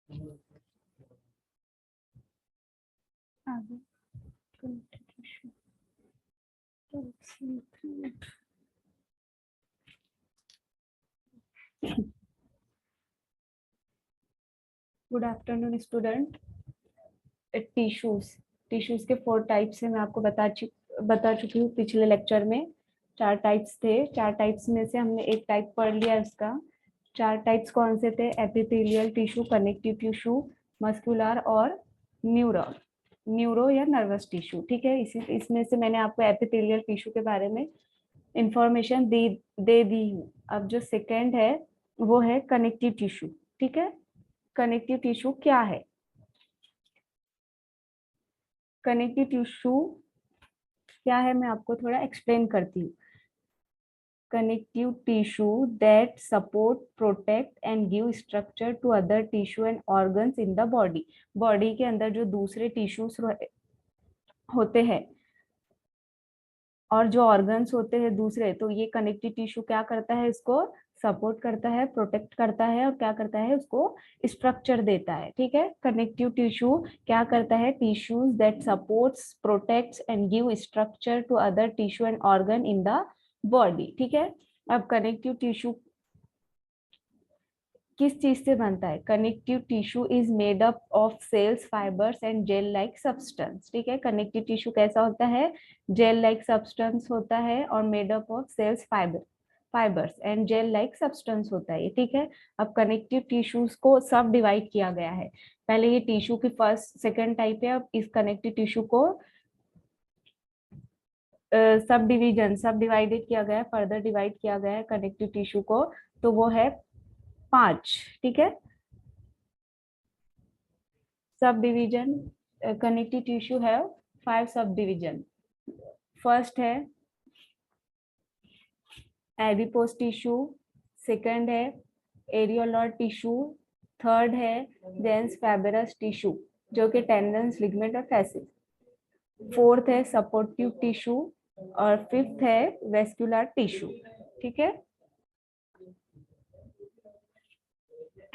आगे good afternoon student. Tissues tissues के 4 types है, मैं आपको बता चुकी हूँ पिछले लेक्चर में। 4 टाइप्स थे, 4 टाइप्स में से हमने एक टाइप पढ़ लिया इसका। 4 टाइप्स कौन से थे? Epithelial tissue, connective tissue, muscular और न्यूरो या नर्वस टिश्यू। ठीक है, इसमें से मैंने आपको एपिथेलियल टिश्यू के बारे में इंफॉर्मेशन दे दी हूँ। अब जो सेकेंड है वो है कनेक्टिव टिश्यू। ठीक है, कनेक्टिव टिश्यू क्या है? कनेक्टिव टिश्यू क्या है मैं आपको थोड़ा एक्सप्लेन करती हूँ। Connective tissue that support, protect and give structure to other tissue and organs in the body. Body के अंदर जो दूसरे टिश्यूज होते हैं और जो ऑर्गन्स होते हैं दूसरे, तो ये कनेक्टिव टिश्यू क्या करता है? इसको सपोर्ट करता है, प्रोटेक्ट करता है और क्या करता है? उसको स्ट्रक्चर देता है। ठीक है, कनेक्टिव टिश्यू क्या करता है? Tissues that supports, protects and give structure to other tissue and organ in the body. ठीक है, अब कनेक्टिव टिश्यू किस चीज से बनता है? Connective tissue is made up of cells, fibres and gel like substance. ठीक है, कनेक्टिव टिश्यू कैसा होता है? जेल लाइक सब्सटेंस होता है और made up of cells, fibres and gel like substance होता है। ठीक है, अब कनेक्टिव टिश्यूज को सब डिवाइड किया गया है। पहले ये टिश्यू की फर्स्ट सेकेंड टाइप है। अब इस कनेक्टिव टिश्यू को सब डिवाइडेड किया गया है, फर्दर डिवाइड किया गया है कनेक्टिव टिश्यू को, तो वो है 5। ठीक है, सब डिवीजन कनेक्टिव टिश्यू है 5 सब डिवीजन। फर्स्ट है एडिपोज टिश्यू, सेकंड है एरियोलर टिश्यू, थर्ड है डेंस फाइबरस टिश्यू जो कि टेंडन्स, लिगमेंट और फैसिस, फोर्थ है सपोर्टिव टिश्यू और फिफ्थ है वेस्कुलर टिश्यू। ठीक है,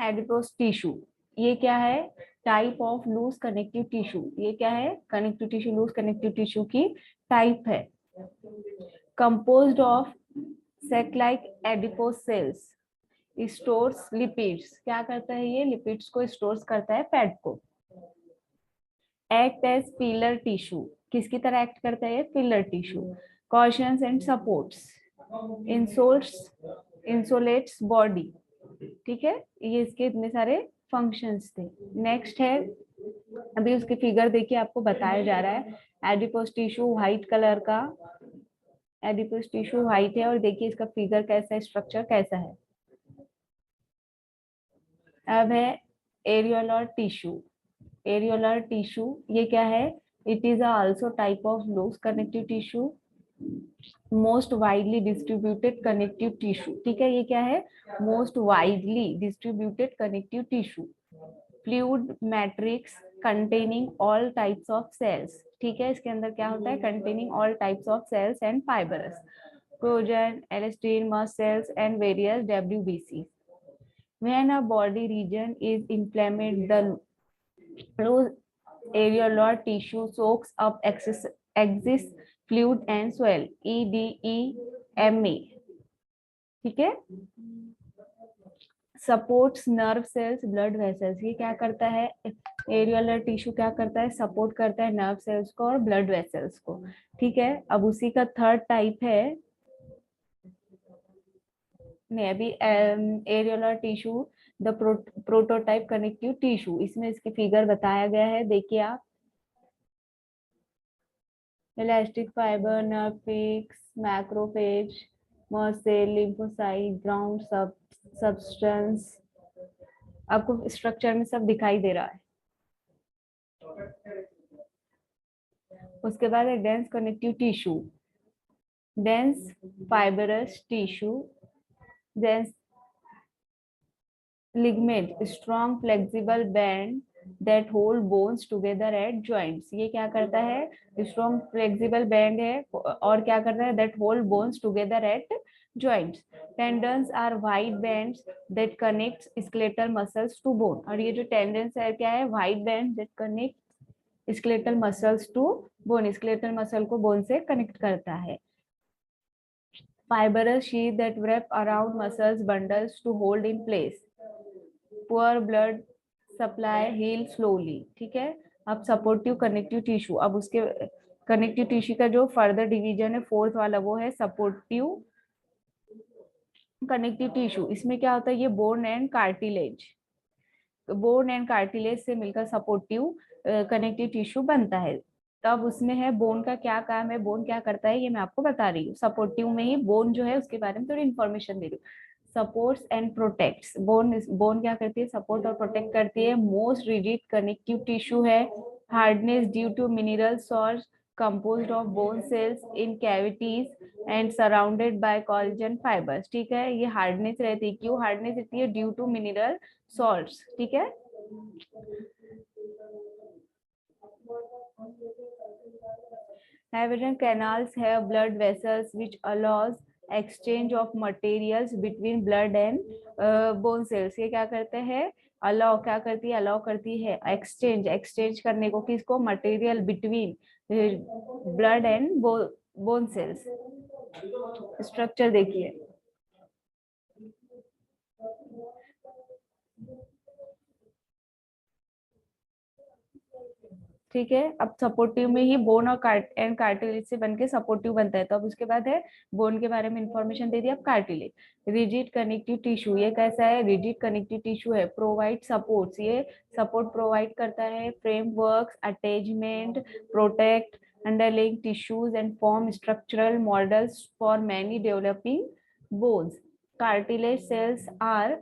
एडिपोज टिश्यू ये क्या है? Type of loose connective tissue. ये क्या है? Connective tissue, loose connective tissue की टाइप है। Composed of sac like adipose cells, stores lipids. क्या करता है ये? लिपिड्स को स्टोर्स करता है, फैट को। एक्ट एज पिलर टिश्यू, किसकी तरह एक्ट करता है? Pillar tissue. Cushions and supports, insulates body. ठीक है, ये इसके इतने सारे फंक्शंस थे। नेक्स्ट है, अभी उसकी फिगर देखिए, आपको बताया जा रहा है एडिपोज टिश्यू व्हाइट कलर का, एडिपोज टिश्यू व्हाइट है और देखिए इसका फिगर कैसा है, स्ट्रक्चर कैसा है। अब है एरियोलर टिश्यू। एरियोलर टिश्यू ये क्या है? It is also type of loose connective tissue, most widely distributed connective tissue. ठीक है, ये क्या है? Most widely distributed connective tissue, fluid matrix containing all types of cells. ठीक है, इसके अंदर क्या होता है? Containing all types of cells and fibres, collagen, elastin, mast cells and various WBC. When a body region is inflamed, the loose areolar tissue soaks up excess fluid and swell. EDEMA. ठीक है, supports nerve cells, blood vessels. ये क्या करता है? Areolar tissue क्या करता है? Support करता है नर्व सेल्स को और ब्लड वेसल्स को। ठीक है, अब उसी का थर्ड टाइप है, नहीं अभी areolar tissue the prototype connective tissue, इसमें इसकी फिगर बताया गया है, देखिए आप। इलास्टिक फाइबर, नर्व पिक्स, macrophage, muscle, lymphocyte, ground substance, आपको स्ट्रक्चर में सब दिखाई दे रहा है। उसके बाद है dense connective tissue, dense fibrous tissue, dense ligament, strong flexible band that hold bones together at joints. ये क्या करता है? strong flexible band है और क्या करता है? that hold bones together at joints. Tendons are wide bands that connects skeletal muscles to bone. और ये जो tendons है क्या है? Wide bands that connect skeletal muscles to bone. skeletal muscle को bone से connect करता है. Fibrous sheath that wrap around muscles bundles to hold in place. Poor blood supply heal slowly. ठीक है. अब सपोर्टिव कनेक्टिव टिश्यू. अब उसके connective tissue का जो फर्दर डिवीजन है फोर्थ वाला वो है सपोर्टिव कनेक्टिव टिश्यू. इसमें क्या होता है? ये bone and cartilage. Bone and cartilage से मिलकर सपोर्टिव कनेक्टिव टिश्यू बनता है. तब उसमें है बोन का क्या काम है, बोन क्या करता है, ये मैं आपको बता रही हूँ. सपोर्टिव में ही बोन जो है उसके बारे में थोड़ी इन्फॉर्मेशन दे रही हूँ. Supports and protects. बोन क्या करती है? सपोर्ट और प्रोटेक्ट करती है. मोस्ट रिजिड कनेक्टिव टिश्यू है. Hardness due to mineral salts composed of bone cells in cavities and surrounded by collagen fibers. ठीक है. ये हार्डनेस रहती है. क्यों हार्डनेस रहती है? Due to mineral salts. ठीक है. Havian canals have blood vessels which allows exchange of materials between blood and bone cells. ये क्या करते हैं? अलाउ क्या करती है? अलाउ करती है एक्सचेंज करने को. किसको? Material between blood and bone cells. Structure देखिए. ठीक है. अब सपोर्टिव में ही बोन और कार्टिलेज से बनके सपोर्टिव बनता है. तो अब उसके बाद है बोन के बारे में इंफॉर्मेशन दे दी. अब कार्टिलेज. Rigid connective tissue. ये कैसा है? रिजिड कनेक्टिव टिश्यू है. Provide supports. ये सपोर्ट प्रोवाइड करता है. Frameworks, attachment, protect underlying tissues and form structural models for many developing bones. Cartilage cells are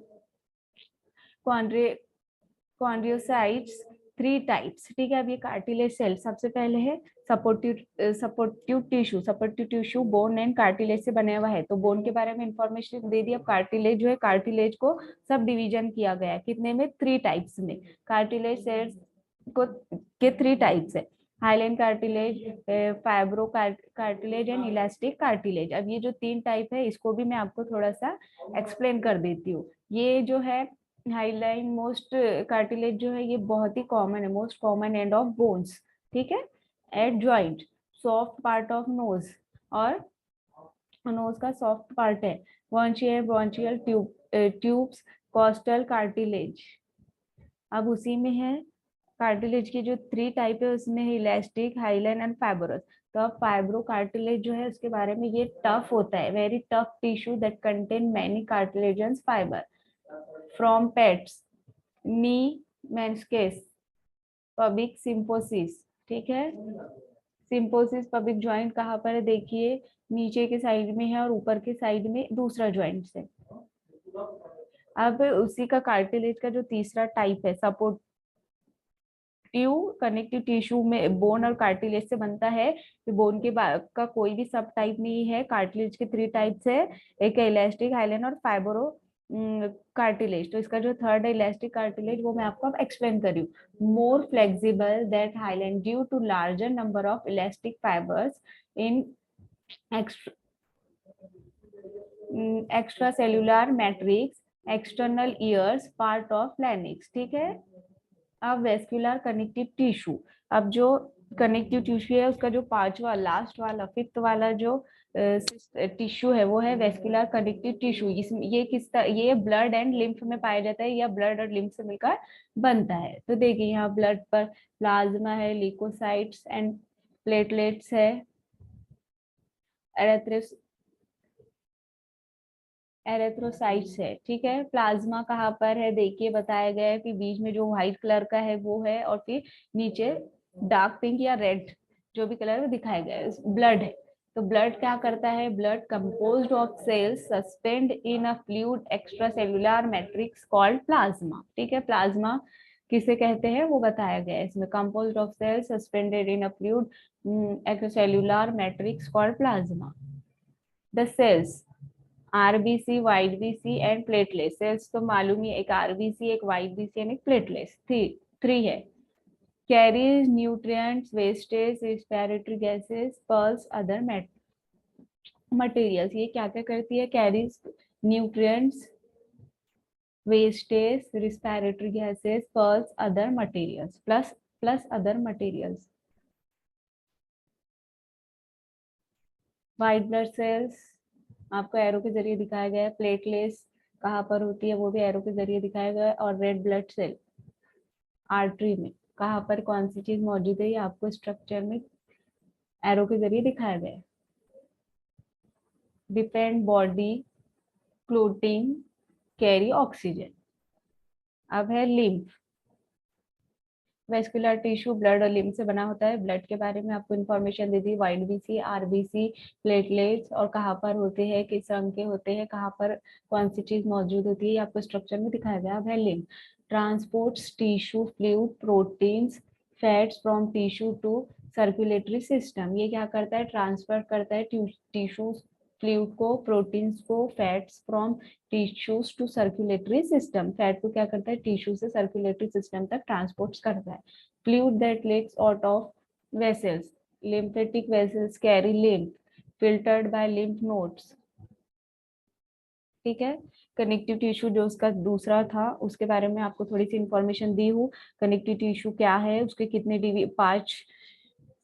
chondrocytes. 3 types. ठीक है. अब ये कार्टिलेज सेल सबसे पहले है supportive tissue bone and cartilage से बना हुआ है. तो बोन के बारे में इंफॉर्मेशन दे दी. अब कार्टिलेज जो है, कार्टिलेज को सब डिवीजन किया गया है. कितने में? 3 टाइप्स में. कार्टिलेज सेल्स को के 3 टाइप्स है. Hyaline cartilage, fibrocartilage and elastic cartilage. अब ये जो 3 टाइप है इसको भी मैं आपको थोड़ा सा एक्सप्लेन कर देती हूँ. ये जो है हाइलाइन मोस्ट कार्टिलेज जो है ये बहुत ही कॉमन है. Most common end of bones. ठीक है. Eight joint, soft part of nose, और नोज का सॉफ्ट पार्ट है. ब्रॉन्चियल ट्यूब्स, कॉस्टल कार्टिलेज. अब उसी में है कार्टिलेज की जो 3 टाइप है उसमें है इलास्टिक, हाइलाइन एंड फाइब्रोस. तो अब फाइब्रो कार्टिलेज जो है उसके बारे में, ये टफ होता है. Very tough tissue that contain many कार्टिलेजन्स fibre from pets. knee meniscus, pubic symphysis. ठीक है. सिम्फोसिस पबिक ज्वाइंट कहाँ पर है? देखिए नीचे के साइड में है और ऊपर के साइड में दूसरा ज्वाइंट है. अब उसी का कार्टिलेज का जो तीसरा टाइप है सपोर्टिव कनेक्टिव टिश्यू में बोन और कार्टिलेज से बनता है. बोन के का कोई भी सब टाइप नहीं है. कार्टिलेज के 3 टाइप्स है. एक है इलास्टिक, हाइलाइन और फाइब्रो कार्टिलेज. तो इसका जो थर्ड है इलास्टिक कार्टिलेज वो मैं आपको अब एक्सप्लेन कर रही हूँ. More flexible that hyaline due to larger number of elastic fibres in extracellular matrix, external ears, part of larynx. ठीक है. अब वेस्कुलर कनेक्टिव टिश्यू. अब जो कनेक्टिव टिश्यू है उसका जो 5वां लास्ट वाला 5th वाला जो टिश्यू है वो है वेस्कुलर कनेक्टिव टिश्यू. इसमें ये ब्लड एंड लिम्फ में पाया जाता है या ब्लड और लिम्फ से मिलकर बनता है. तो देखिए यहाँ ब्लड पर प्लाज्मा है, ल्यूकोसाइट्स एंड प्लेटलेट्स है, एरेथ्रोसाइट्स है. ठीक है. प्लाज्मा कहाँ पर है? देखिए बताया गया है कि बीच में जो व्हाइट कलर का है वो है और फिर नीचे डार्क पिंक या रेड जो भी कलर में दिखाया गया है ब्लड है. तो ब्लड क्या करता है? Blood composed of cells suspend in a fluid extracellular matrix called plasma. ठीक है. प्लाज्मा किसे कहते हैं वो बताया गया है इसमें. Composed of cells suspended in a fluid extracellular matrix called plasma. The cells RBC, white BC and platelet. Cells तो मालूम ही, एक आरबीसी, एक वाइट बीसी एंड एक प्लेटलेट. 3 है. Carries nutrients, wastage, respiratory gases, plus, other matter. Materials, ये क्या क्या करती है, carries nutrients, wastage, respiratory gases, plus other materials, plus other materials. White blood cells आपको एरो के जरिए दिखाया गया है, प्लेटलेट्स कहाँ पर होती है वो भी एरो के जरिए दिखाया गया है, और रेड ब्लड सेल आर्टरी में कहाँ पर कौन सी चीज मौजूद है ये आपको स्ट्रक्चर में एरो के जरिए दिखाया गया है। Depend body clotting carry oxygen. अब है लिम्फ। वेस्कुलर टिश्यू ब्लड और लिम्फ से बना होता है। ब्लड के बारे में आपको इन्फॉर्मेशन दे दी, व्हाइट बीसी, आरबीसी, प्लेटलेट्स, और कहाँ पर होते हैं, किस रंग के होते हैं, कहाँ पर कौन सी चीज मौजूद होती है, ये आपको स्ट्रक्चर में दिखाया गया। अब है lymph. Transports tissue fluid proteins fats from tissue to circulatory system. ये क्या करता है, ट्रांसफर करता है टिश्यू फ्लूइड को, प्रोटीन्स को, fats from tissues to circulatory system. Fat को क्या करता है, टिश्यू से सर्कुलेटरी सिस्टम तक ट्रांसपोर्ट करता है। Fluid that leaks out of vessels, lymphatic vessels carry lymph filtered by lymph nodes. ठीक है। कनेक्टिव टिश्यू जो उसका दूसरा था उसके बारे में आपको थोड़ी सी इंफॉर्मेशन दी हूँ। कनेक्टिव टिश्यू क्या है, उसके कितने पांच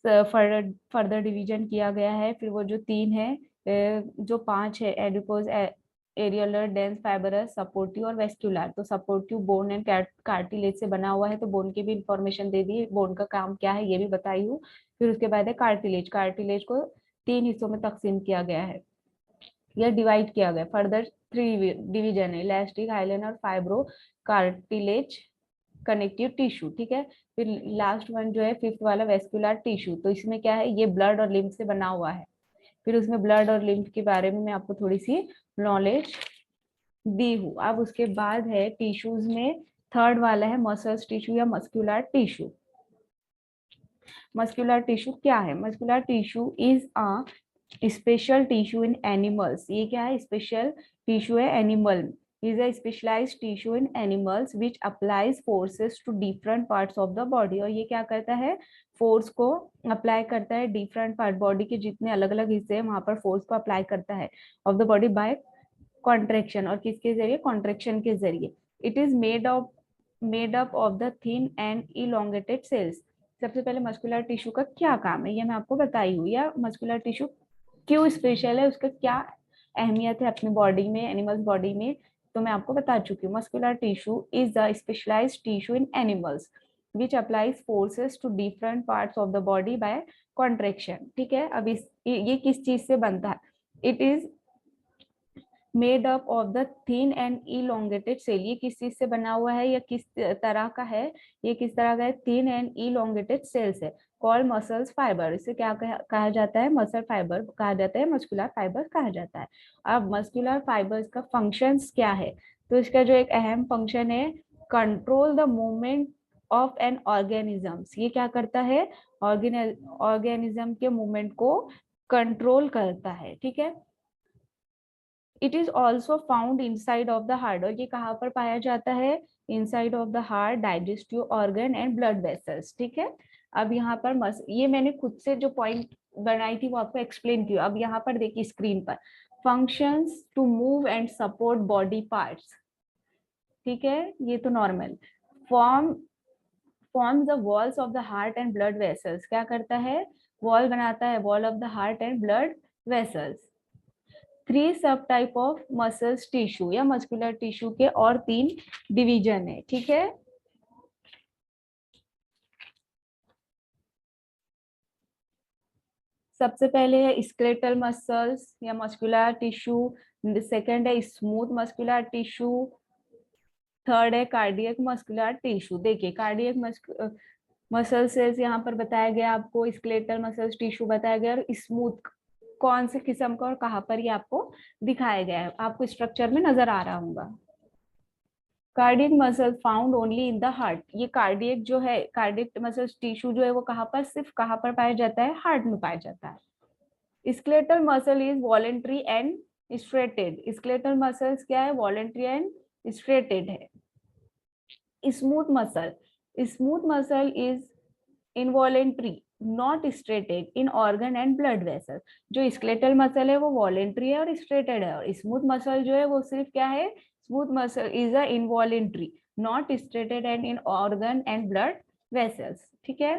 फर्दर डिवीजन किया गया है। फिर वो जो तीन है, जो पांच है, एडिपोज, एरियलर, डेंस फाइबरस, सपोर्टिव और वेस्क्यूलर। तो सपोर्टिव बोन एंड कार्टिलेज से बना हुआ है, तो बोन की भी इंफॉर्मेशन दे दी, बोन का काम क्या है ये भी बताई हूँ। फिर उसके बाद है कार्टिलेज। कार्टिलेज को तीन हिस्सों में तकसीम किया गया है या डिवाइड किया गया। फर्दर थ्री डिवीजन है, इलास्टिक, हाइलन और फाइब्रो कार्टिलेज, कनेक्टिव टिश्यू। ठीक है। फिर लास्ट वन जो है फिफ्थ वाला वेस्कुलर टिश्यू, तो इसमें क्या है, ये ब्लड और लिम्फ से बना हुआ है। फिर उसमें ब्लड और लिम्फ के बारे में मैं आपको थोड़ी सी नॉलेज दी हूँ। अब उसके बाद है टिश्यूज में थर्ड वाला है मसल्स टिश्यू या मस्कुलर टिश्यू। मस्कुलर टिश्यू क्या है, muscular tissue is a special tissue in animals. ये क्या है, स्पेशल टिश्यू है animal, is a specialized tissue in animals which applies forces to different parts of the body। और ये क्या करता है, फोर्स को अप्लाई करता है डिफरेंट पार्ट, बॉडी के जितने अलग अलग हिस्से हैं वहां पर फोर्स को अप्लाई करता है of the body by contraction. और किसके जरिए, कॉन्ट्रेक्शन के जरिए। It is made up of the thin and elongated cells. सबसे पहले मस्कुलर टिश्यू का क्या काम है ये मैं आपको बताई हूँ, या मस्कुलर टिश्यू क्यों स्पेशल है, उसका क्या अहमियत है अपनी बॉडी में, एनिमल्स बॉडी में, तो मैं आपको बता चुकी हूँ। Muscular tissue is the specialised tissue in animals which applies forces to different parts of the body by contraction. ठीक है। अब ये किस चीज से बनता है, it is made up of the thin and elongated cell. ये किस चीज से बना हुआ है या किस तरह का है, ये किस तरह का है, थिन एंड इलोंगेटेड सेल्स है, कॉल मसल्स फाइबर। इसे क्या कहा जाता है, मसल फाइबर कहा जाता है, मस्कुलर फाइबर कहा जाता है। अब मस्कुलर फाइबर्स का फंक्शंस क्या है, तो इसका जो एक अहम फंक्शन है, control the movement of N organisms. ये क्या करता है, ऑर्गेनिज्म के मूवमेंट को कंट्रोल करता है। ठीक है। It is also found inside of the heart. और ये कहाँ पर पाया जाता है, inside of the heart, digestive organ and blood vessels. ठीक है। अब यहाँ पर ये मैंने खुद से जो पॉइंट बनाई थी वो आपको एक्सप्लेन किया। अब यहाँ पर देखिए स्क्रीन पर, functions to move and support body parts. ठीक है, ये तो normal form forms the walls of the heart and blood vessels. क्या करता है, वॉल बनाता है, wall of the heart and blood vessels. Three sub type of muscles tissue या मस्कुलर टिश्यू के और तीन डिवीजन है। ठीक है। सबसे पहले है स्केलेटल मसल्स या मस्कुलर टिश्यू, सेकंड है स्मूथ मस्कुलर टिश्यू, थर्ड है कार्डियक मस्कुलर टिश्यू। देखिए कार्डियक मसल सेल्स यहाँ पर बताया गया आपको, स्केलेटल मसल्स टिश्यू बताया गया, और स्मूथ कौन से किस्म का और कहाँ पर ये आपको दिखाया गया है, आपको स्ट्रक्चर में नजर आ रहा होगा। Cardiac muscle found only in the heart. ये कार्डियक जो है, कार्डियक मसल टिश्यू जो है वो कहाँ पर, सिर्फ कहाँ पर पाया जाता है, हार्ट में पाया जाता है। Skeletal muscle is voluntary and striated. Skeletal muscles क्या है, वॉलेंट्री एंड स्ट्रेटेड है। Smooth muscle is involuntary not striated in organ and blood vessel. जो स्केलेटल मसल है वो वॉलेंट्री है और स्ट्रेटेड है, और स्मूथ मसल जो है वो सिर्फ क्या है, smooth muscle is a involuntary, not striated and in organ and blood vessels. ठीक है,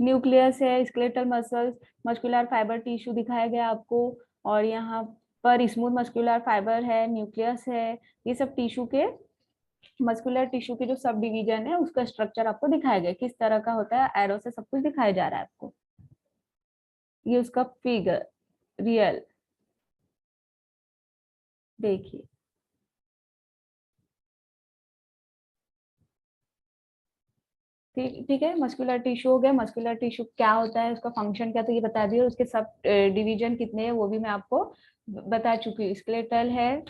न्यूक्लियस है, skeletal muscles, muscular fibre tissue दिखाया गया आपको, और यहाँ पर स्मूथ मस्कुलर फाइबर है, न्यूक्लियस है, ये सब टिश्यू के, मस्कुलर टिश्यू के जो सब डिवीजन है उसका स्ट्रक्चर आपको दिखाया गया, किस तरह का होता है, एरो से सब कुछ दिखाया जा रहा है आपको। ये उसका फिगर रियल देखिए। ठीक ठीक है, मस्कुलर टिश्यू हो गया, मस्कुलर टिश्यू क्या होता है, उसका फंक्शन क्या, तो ये बता दिया, उसके सब डिवीजन कितने हैं वो भी मैं आपको बता चुकी हूँ। स्केलेटल है,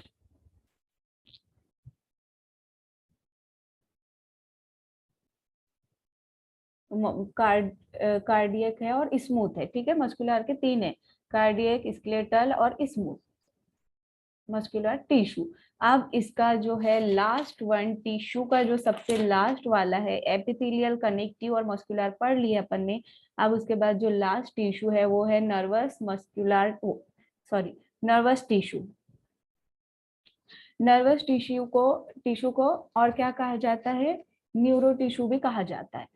कार्डियक है और स्मूथ है। ठीक है, मस्कुलर के तीन है, कार्डियक, स्केलेटल और स्मूथ मस्कुलर टिश्यू। अब इसका जो है लास्ट वन, टिश्यू का जो सबसे लास्ट वाला है, एपिथेलियल, कनेक्टिव और मस्कुलर पढ़ लिया अपन ने। अब उसके बाद जो लास्ट टिश्यू है वो है nervous muscular, sorry, nervous tissue. Nervous tissue को और क्या कहा जाता है, न्यूरो टिश्यू भी कहा जाता है।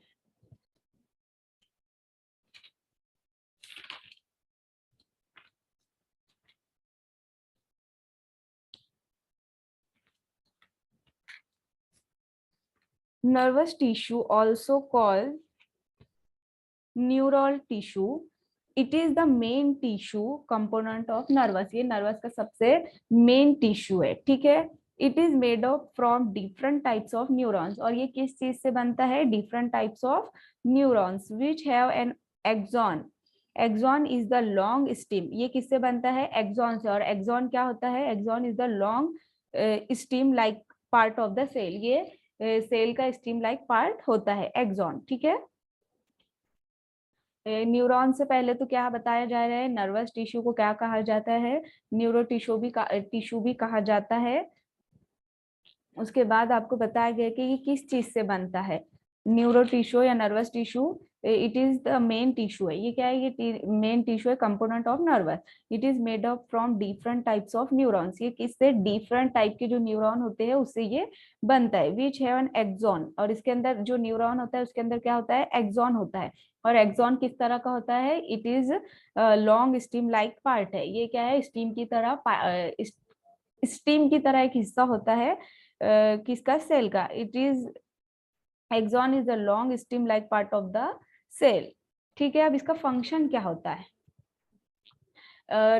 Nervous tissue also called neural tissue, it is the main tissue component of nervous. ये नर्वस का सबसे मेन टिश्यू है। ठीक है, it is made of from different types of neurons, और ये किस चीज से बनता है, different types of neurons which have an axon. Axon is the long stem, ये किससे बनता है, एक्सॉन से। और एक्सॉन क्या होता है, axon is the long stem like part of the cell, ये सेल का स्टीम लाइक पार्ट होता है एक्सॉन। ठीक है, न्यूरॉन से पहले तो क्या बताया जा रहा है, नर्वस टिश्यू को क्या कहा जाता है, न्यूरो टिश्यू भी कहा जाता है। उसके बाद आपको बताया गया कि ये किस चीज से बनता है, न्यूरो टिश्यू या nervous tissue, it is the main tissue है। ये क्या है, ये मेन टिश्यू है, component of nervous. It is made up from different types of neurons, ये किससे, डिफरेंट टाइप के जो न्यूरॉन होते हैं उससे ये बनता है। विच हैव एन एक्सॉन, और इसके अंदर जो न्यूरॉन होता है उसके अंदर क्या होता है, एक्सॉन होता है। और एक्सॉन किस तरह का होता है, it is long stem like part है, ये क्या है, स्टीम की तरह, स्टीम की तरह एक हिस्सा होता है किसका, सेल का। It is, axon is the long stem like part of the cell. ठीक है, अब इसका फंक्शन क्या होता है,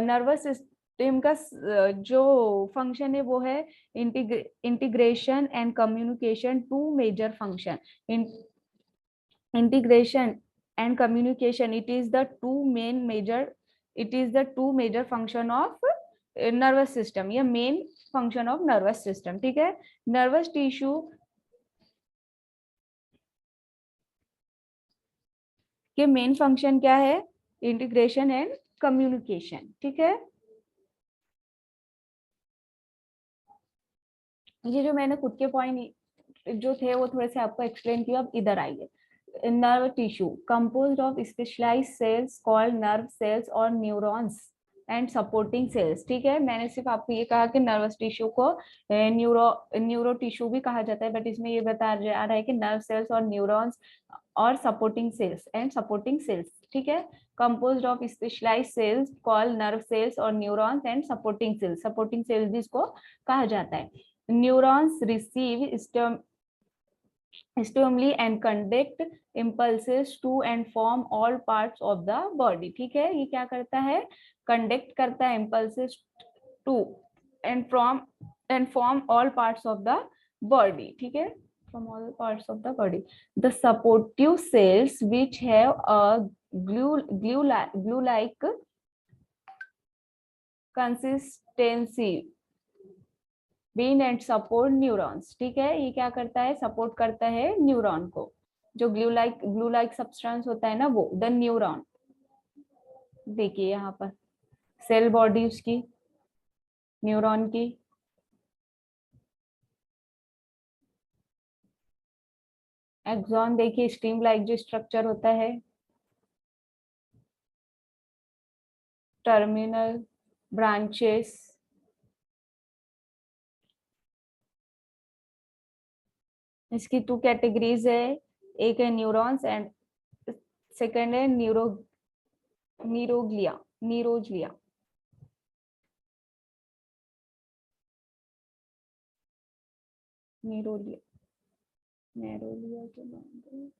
नर्वस सिस्टम का जो फंक्शन है वो है integration and communication, two major function, integration and communication, it is the two major function of nervous system, या main function of nervous system। ठीक है, nervous tissue के मेन फंक्शन क्या है, इंटीग्रेशन एंड कम्युनिकेशन। ठीक है, ये जो मैंने खुद के पॉइंट जो थे वो थोड़े से आपको एक्सप्लेन किया। अब इधर आइए, nerve tissue composed of specialized cells called nerve cells और न्यूरॉन्स एंड सपोर्टिंग सेल्स। ठीक है, मैंने सिर्फ आपको ये कहा कि नर्वस टिश्यू को न्यूरो टिश्यू भी कहा जाता है, बट इसमें ये बता रहा है कि नर्व सेल्स और न्यूरॉन्स और supporting cells and supporting cells. ठीक है, composed of specialized cells called nerve cells और न्यूरॉन्स एंड सपोर्टिंग सेल्स भी इसको कहा जाता है। Neurons receive stimuli and conduct impulses to and from all parts of the body। ठीक है, ये क्या करता है, कंडक्ट करता है impulses to and from all parts of the body। ठीक है, from all parts of the body, the supportive cells which have a glue like consistency been and support neurons. ठीक है, ये क्या करता है, सपोर्ट करता है न्यूरॉन को, जो ग्लू लाइक सब्सटेंस होता है ना वो, द न्यूरॉन। देखिए यहाँ पर सेल बॉडी उसकी न्यूरॉन की, एक्सॉन देखिए स्ट्रीम लाइक जो स्ट्रक्चर होता है, टर्मिनल ब्रांचेस, इसकी टू कैटेगरीज है, एक है न्यूरॉन्स एंड सेकंड है नीरोग्लिया, नीरोग्लिया। नीरोलिया, नेरोलिया के बाद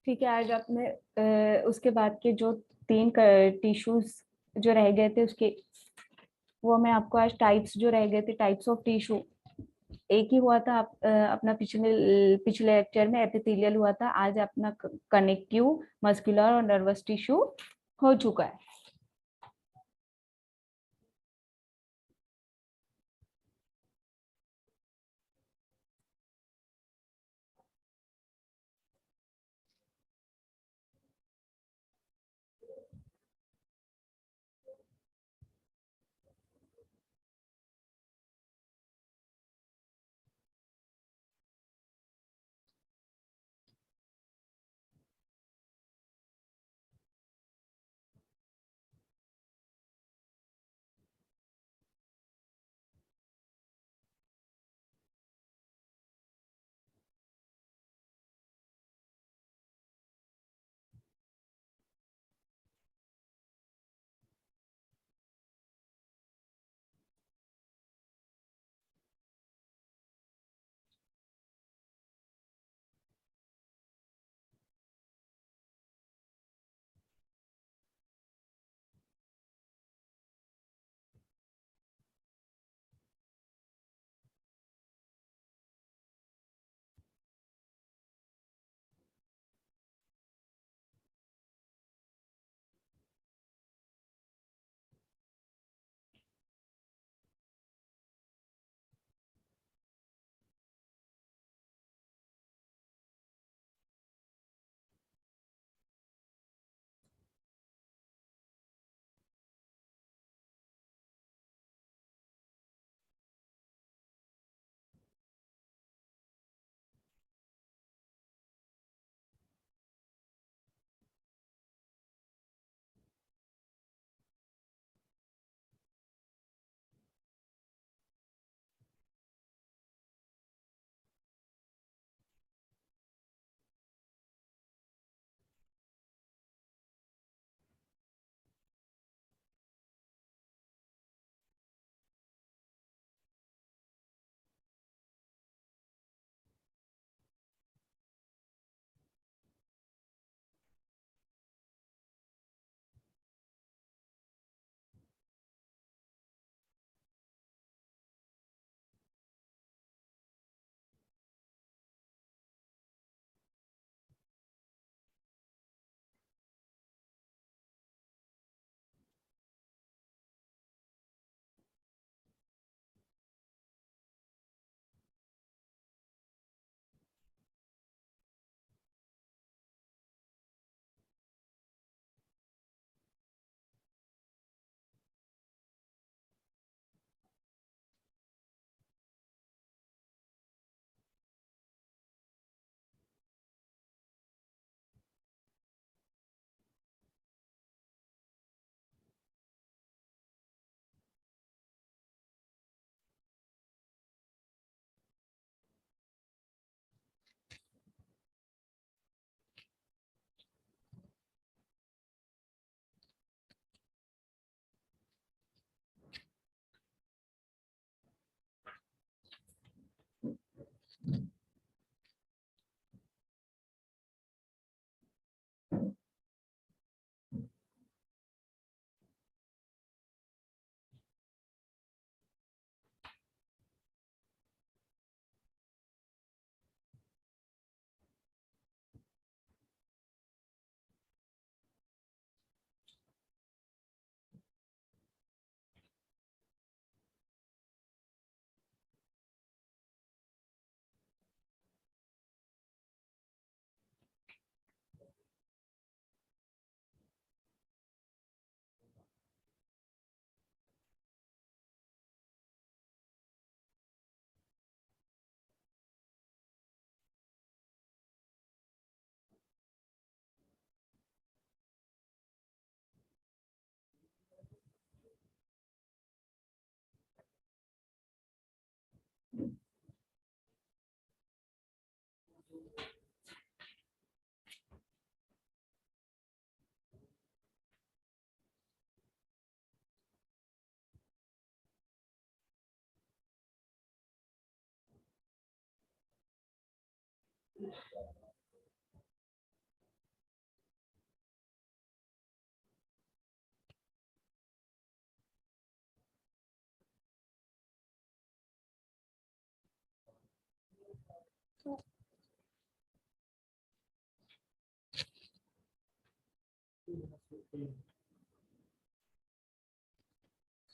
ठीक है। आज आपने उसके बाद के जो तीन टिश्यूज जो रह गए थे उसके, वो मैं आपको आज टाइप्स जो रह गए थे, टाइप्स ऑफ टिश्यू, एक ही हुआ था अपना पिछले पिछले लेक्चर में एपिथेलियल हुआ था, आज अपना कनेक्टिव, मस्कुलर और नर्वस टिश्यू हो चुका है।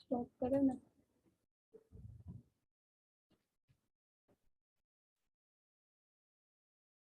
स्टॉप करो ना।